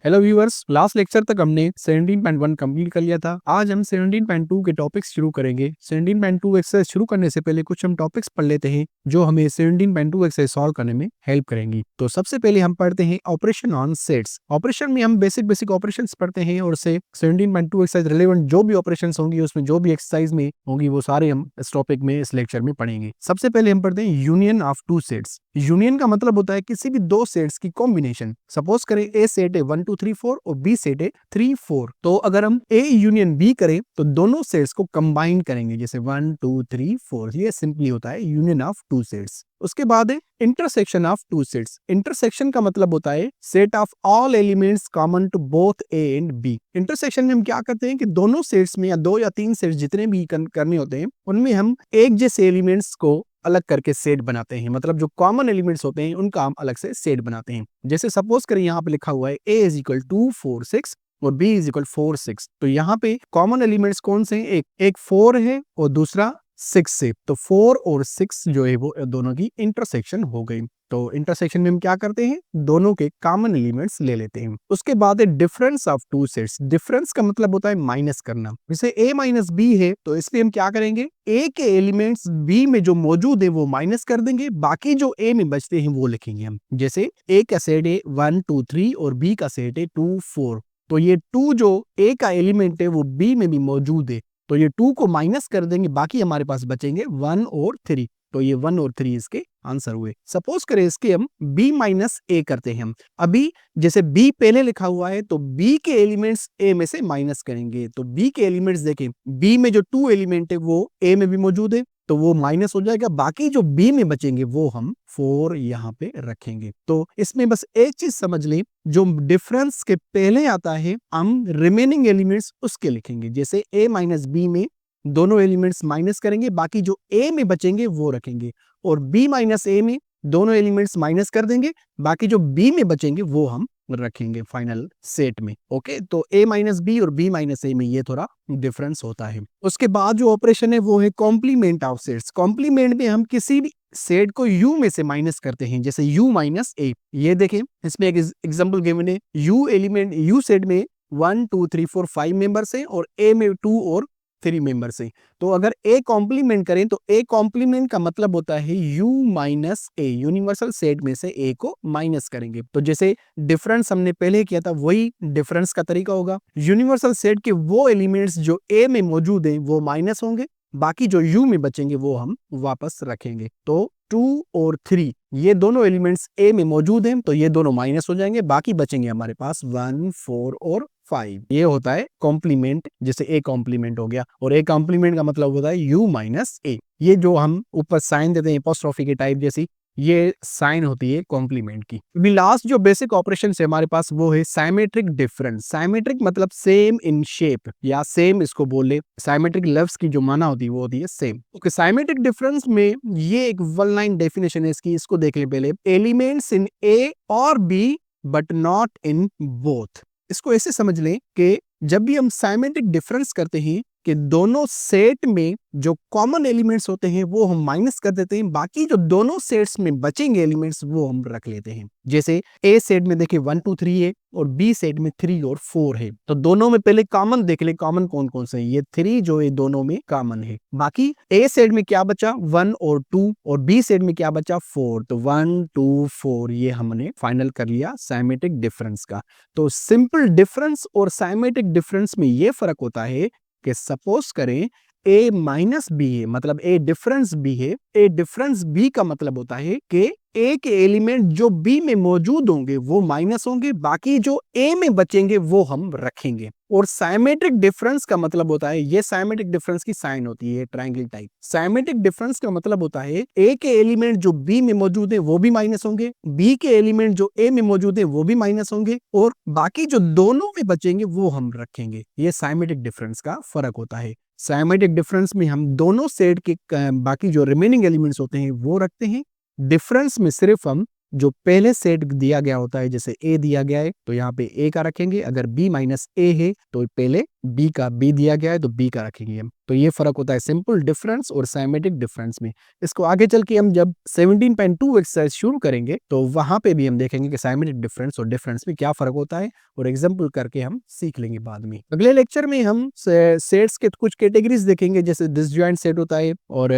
Hello viewers, last lecture तक हमने 17.1 complete कर लिया था। आज हम 17.2 के टॉपिक्स शुरू करेंगे। 17.2 एक्सरसाइज शुरू करने से पहले कुछ हम टॉपिक्स पढ़ लेते हैं जो हमें 17.2 एक्सरसाइज सॉल्व करने में हेल्प करेंगी। तो सबसे पहले हम पढ़ते हैं ऑपरेशन ऑन सेट्स। ऑपरेशन में हम बेसिक ऑपरेशंस पढ़ते हैं और से 17.2 एक्सरसाइज रिलेवेंट जो भी ऑपरेशंस होंगी, उसमें जो भी एक्सरसाइज में होंगी, वो सारे हम इस टॉपिक में इस लेक्चर में पढ़ेंगे। सबसे पहले हम पढ़ते हैं union of two sets. Union का मतलब होता है किसी भी दो सेट्स की कॉम्बिनेशन। सपोज करें ए सेट है 1 2 3 4 और बी सेट है 3 4। तो अगर हम ए यूनियन बी करें तो दोनों सेट्स को कंबाइन करेंगे, जैसे 1 2 3 4। ये सिंपली होता है यूनियन ऑफ टू सेट्स। उसके बाद है intersection of two sets. Intersection का मतलब होता है set of all elements common to both A and B. Intersection में हम क्या करते हैं कि दोनों सेट्स में या दो या तीन सेट्स जितने भी करने होते हैं उनमें हम एक जैसे एलिमेंट्स को अलग करके सेट बनाते हैं। मतलब जो कॉमन एलिमेंट्स होते हैं उनका हम अलग से सेट बनाते हैं। जैसे सपोज करें यहाँ पे लिखा हुआ है a इज इक्वल टू 4 6 और b इज इक्वल 4 6। तो यहाँ पे कॉमन एलिमेंट्स कौन से हैं? एक 4 है और दूसरा 6 से। तो 4 और 6 जो है वो दोनों की इंटरसेक्शन हो गई। तो इंटरसेक्शन में हम क्या करते हैं? दोनों के कॉमन एलिमेंट्स ले लेते हैं। उसके बाद है difference of two sets. Difference का मतलब होता है माइनस करना। जैसे a माइनस बी है तो इसलिए हम क्या करेंगे? a के एलिमेंट्स b में जो मौजूद है वो माइनस कर देंगे, बाकी जो a में बचते हैं वो लिखेंगे हम। जैसे a का सेट है 1 2 3 और b का सेट है 2 4। तो ये 2 जो a का एलिमेंट है वो b में भी मौजूद है, तो ये 2 को माइनस कर देंगे, बाकी हमारे पास बचेंगे 1 और 3। तो ये 1 और 3 इसके आंसर हुए। सपोज करें इसके हम b माइनस a करते हैं। हम अभी जैसे b पहले लिखा हुआ है तो b के एलिमेंट्स a में से माइनस करेंगे। तो b के एलिमेंट्स देखें, b में जो 2 एलिमेंट है वो a में भी मौजूद है, तो वो माइनस हो जाएगा। बाकी जो b में बचेंगे वो हम 4 यहाँ पे रखेंगे। तो इसमें बस एक चीज समझ लें, जो डिफरेंस के पहले आता है हम रिमेनिंग एलिमेंट्स उसके लिखेंगे। जैसे a माइनस बी में दोनों एलिमेंट्स माइनस करेंगे, बाकी जो a में बचेंगे वो रखेंगे। और b माइनस a में दोनों एलिमेंट्स माइनस कर देंगे, बाकी जो b में बचेंगे वो हम रखेंगे फाइनल सेट में। ओके, तो a माइनस बी और b माइनस a में ये थोड़ा डिफरेंस होता है। उसके बाद जो ऑपरेशन है वो है कॉम्प्लीमेंट ऑफ सेट्स। कॉम्प्लीमेंट में हम किसी भी सेट को u में से माइनस करते हैं, जैसे u माइनस a। ये देखें, इसमें एक एग्जांपल गिवन है। u सेट में 1 2 3 4 5 मेंबर्स हैं और a में 2 और 3 मेंबर्स हैं। तो अगर a कॉम्प्लीमेंट करें तो a कॉम्प्लीमेंट का मतलब होता है u minus a। Universal set में से a को माइनस करेंगे। तो जैसे डिफरेंस हमने पहले किया था वही डिफरेंस का तरीका होगा। यूनिवर्सल सेट के वो एलिमेंट्स जो a में मौजूद हैं वो माइनस होंगे, बाकी जो u में बचेंगे वो हम वापस रखेंगे। तो 2 और 3 ये दोनों एलिमेंट्स a में मौजूद हैं, तो ये दोनों माइनस हो जाएंगे, बाकी बचेंगे हमारे पास 1 4 और 5। ये होता है कॉम्प्लीमेंट। जैसे a कॉम्प्लीमेंट हो गया, और a कॉम्प्लीमेंट का मतलब होता है u माइनस a। ये जो हम ऊपर साइन देते हैं एपोस्ट्रोफी के टाइप जैसी, ये साइन होती है कॉम्प्लीमेंट की। अभी लास्ट जो बेसिक ऑपरेशन है हमारे पास वो है साइमेट्रिक डिफरेंस। साइमेट्रिक मतलब सेम इन शेप या सेम, इसको बोल ले। साइमेट्रिक लफ्ज की जो माना होती है वो होती है सेम। ओके, साइमेट्रिक डिफरेंस में ये एक वन लाइन डेफिनेशन है इसकी, इसको देख ले पहले। एलिमेंट्स इन ए और B but not in both. इसको ऐसे समझ लें कि जब भी हम साइमेट्रिक डिफरेंस करते हैं कि दोनों सेट में जो कॉमन एलिमेंट्स होते हैं वो हम माइनस कर देते हैं, बाकी जो दोनों सेट्स में बचेंगे एलिमेंट्स वो हम रख लेते हैं। जैसे ए सेट में देखिए 1 2 3 है और बी सेट में 3 और 4 है। तो दोनों में पहले कॉमन देख ले, कॉमन कौन कौन से हैं? ये 3 जो है दोनों में कॉमन है। बाकी ए सेट में क्या बचा? 1 और 2, और बी सेट में क्या बचा? 4। तो 1 2 4 ये हमने फाइनल कर लिया साइमेट्रिक डिफरेंस का। तो सिंपल डिफरेंस और साइमेट्रिक डिफरेंस में ये फर्क होता है कि सपोज करें a माइनस बी है, मतलब a डिफरेंस b है। a डिफरेंस b का मतलब होता है कि a के एलिमेंट जो b में मौजूद होंगे वो माइनस होंगे, बाकी जो a में बचेंगे वो हम रखेंगे। और साइमेट्रिक डिफरेंस का मतलब होता है, ये साइमेट्रिक डिफरेंस की साइन होती है ट्रायंगल टाइप। साइमेट्रिक डिफरेंस का मतलब होता है a के एलिमेंट जो b में मौजूद है वो भी माइनस होंगे, b के एलिमेंट जो a में मौजूद है वो भी माइनस होंगे, और बाकी जो दोनों में बचेंगे वो हम रखेंगे। ये साइमेट्रिक डिफरेंस का फर्क होता है। साइमेट्रिक डिफरेंस में हम दोनों सेट के बाकी जो रिमेनिंग एलिमेंट्स होते हैं वो रखते हैं। डिफरेंस में सिर्फ हम जो पहले सेट दिया गया होता है, जैसे a दिया गया है तो यहाँ पे a का रखेंगे, अगर b माइनस a है तो पहले b का b दिया गया है तो b का रखेंगे हम। तो ये फर्क होता है सिंपल डिफरेंस और साइमेटिक डिफरेंस में। इसको आगे चल के हम जब 17.2 एक्सरसाइज शुरू करेंगे तो वहां पे भी हम देखेंगे कि साइमेटिक डिफरेंस और डिफरेंस में क्या फर्क होता है, और एग्जांपल करके हम सीख लेंगे बाद में। अगले लेक्चर में हम सेट्स के कुछ कैटेगरीज देखेंगे, जैसे डिसजॉइंट सेट होता है और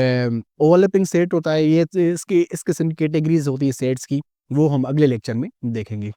ओवरलैपिंग सेट होता है। ये इसकी इस किस्म की कैटेगरीज होती है सेट्स की, वो हम अगले लेक्चर में देखेंगे।